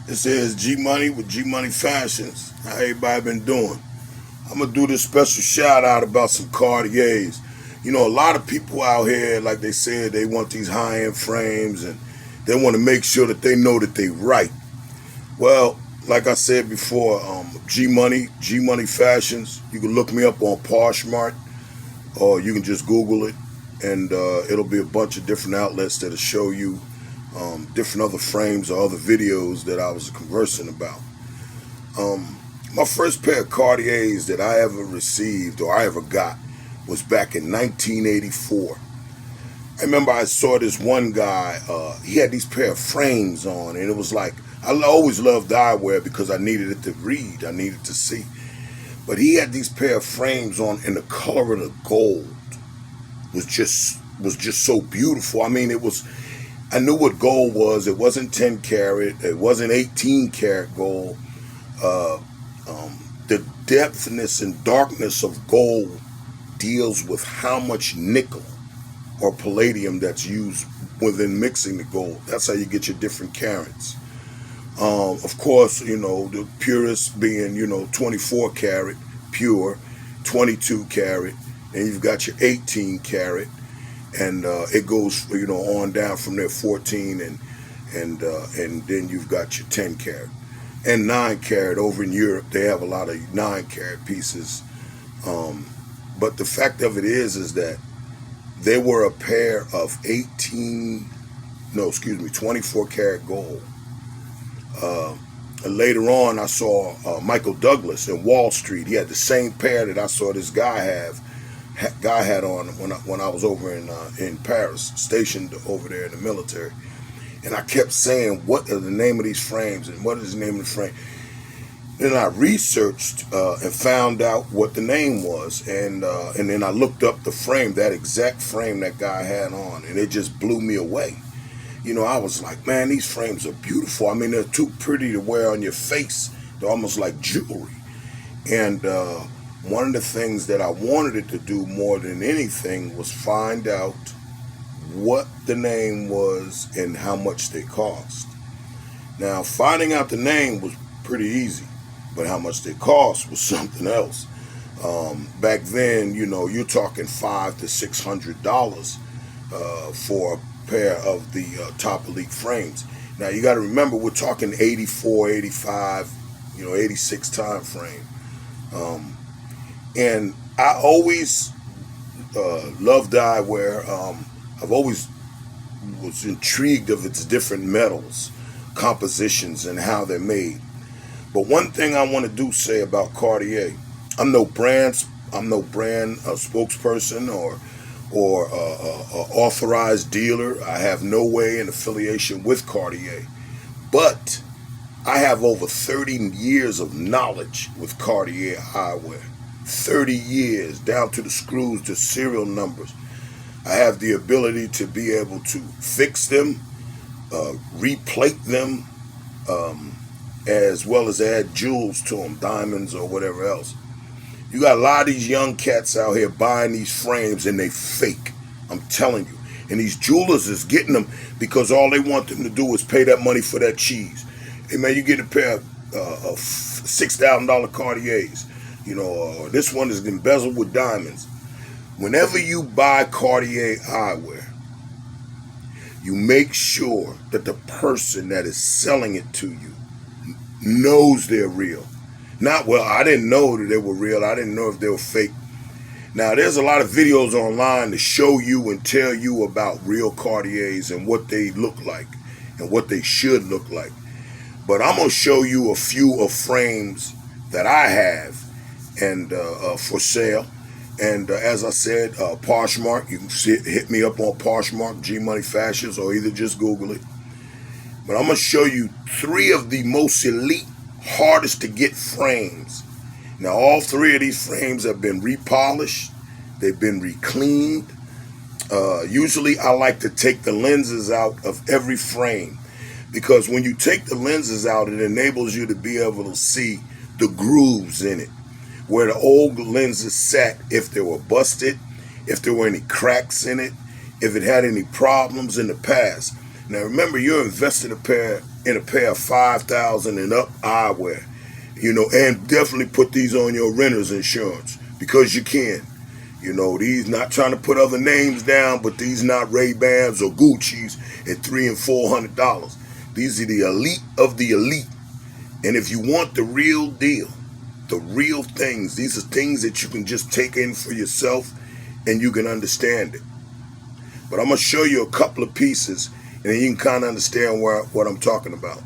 This is G Money with G Money Fashions. How everybody been doing? I'm gonna do this special shout out about some Cartiers. You know, a lot of people out here, like they said, they want these high end frames and they want to make sure that they know that they right. Well, like I said before, G Money Fashions. You can look me up on Poshmark or you can just Google it, and it'll be a bunch of different outlets that'll show you different other frames or other videos that I was conversing about. Um, my first pair of Cartiers that I ever received or I ever got was back in 1984. I remember I saw this one guy, he had these pair of frames on, and it was like, I always loved eyewear because I needed it to read, I needed to see. But he had these pair of frames on, and the color of the gold was just so beautiful. I mean, I knew what gold was. It wasn't 10 karat. It wasn't 18 karat gold. Uh, the depthness and darkness of gold deals with how much nickel or palladium that's used within mixing the gold. That's how you get your different carats. Of course, the purest being, 24 karat pure, 22 karat, and you've got your 18 karat, and it goes, on down from there, 14, and then you've got your 10 karat and 9 karat. Over in Europe, they have a lot of 9 karat pieces. But the fact of it is that they were a pair of 24 karat gold. Later on, I saw Michael Douglas in Wall Street. He had the same pair that I saw this guy had on when I was over in Paris, stationed over there in the military. And I kept saying, "What are the name of these frames? And what is the name of the frame?" Then I researched and found out what the name was, and then I looked up the frame, that exact frame that guy had on, and it just blew me away. I was like, man, these frames are beautiful. I mean, they're too pretty to wear on your face. They're almost like jewelry. And one of the things that I wanted it to do more than anything was find out what the name was and how much they cost. Now, finding out the name was pretty easy, but how much they cost was something else. Back then, you're talking $500 to $600 for a pair of the top elite frames. Now you got to remember, we're talking 84, 85, 86 time frame. And I always loved eyewear. I've always was intrigued of its different metals, compositions, and how they're made. But one thing I want to say about Cartier, I'm no brand spokesperson or authorized dealer. I have no way in affiliation with Cartier. But I have over 30 years of knowledge with Cartier eyewear. 30 years, down to the screws, the serial numbers. I have the ability to be able to fix them, replate them, as well as add jewels to them, diamonds or whatever else. You got a lot of these young cats out here buying these frames and they fake. I'm telling you. And these jewelers is getting them because all they want them to do is pay that money for that cheese. Hey man, you get a pair of $6,000 Cartiers. This one is embezzled with diamonds. Whenever you buy Cartier eyewear, you make sure that the person that is selling it to you knows they're real. Not, well, I didn't know that they were real. I didn't know if they were fake. Now, there's a lot of videos online to show you and tell you about real Cartiers and what they look like and what they should look like. But I'm going to show you a few of frames that I have and for sale. And as I said, Poshmark, you can hit me up on Poshmark, G Money Fashions, or either just Google it. But I'm going to show you 3 of the most elite, hardest to get frames. Now, all 3 of these frames have been repolished. They've been recleaned. Usually, I like to take the lenses out of every frame because when you take the lenses out, it enables you to be able to see the grooves in it, where the old lenses sat, if they were busted, if there were any cracks in it, if it had any problems in the past. Now remember, you're investing in a pair of 5,000 and up eyewear, and definitely put these on your renter's insurance because you can. These not trying to put other names down, but these not Ray-Bans or Gucci's at $300 and $400. These are the elite of the elite. And if you want the real deal, the real things, these are things that you can just take in for yourself and you can understand it. But I'm going to show you a couple of pieces and then you can kind of understand what I'm talking about.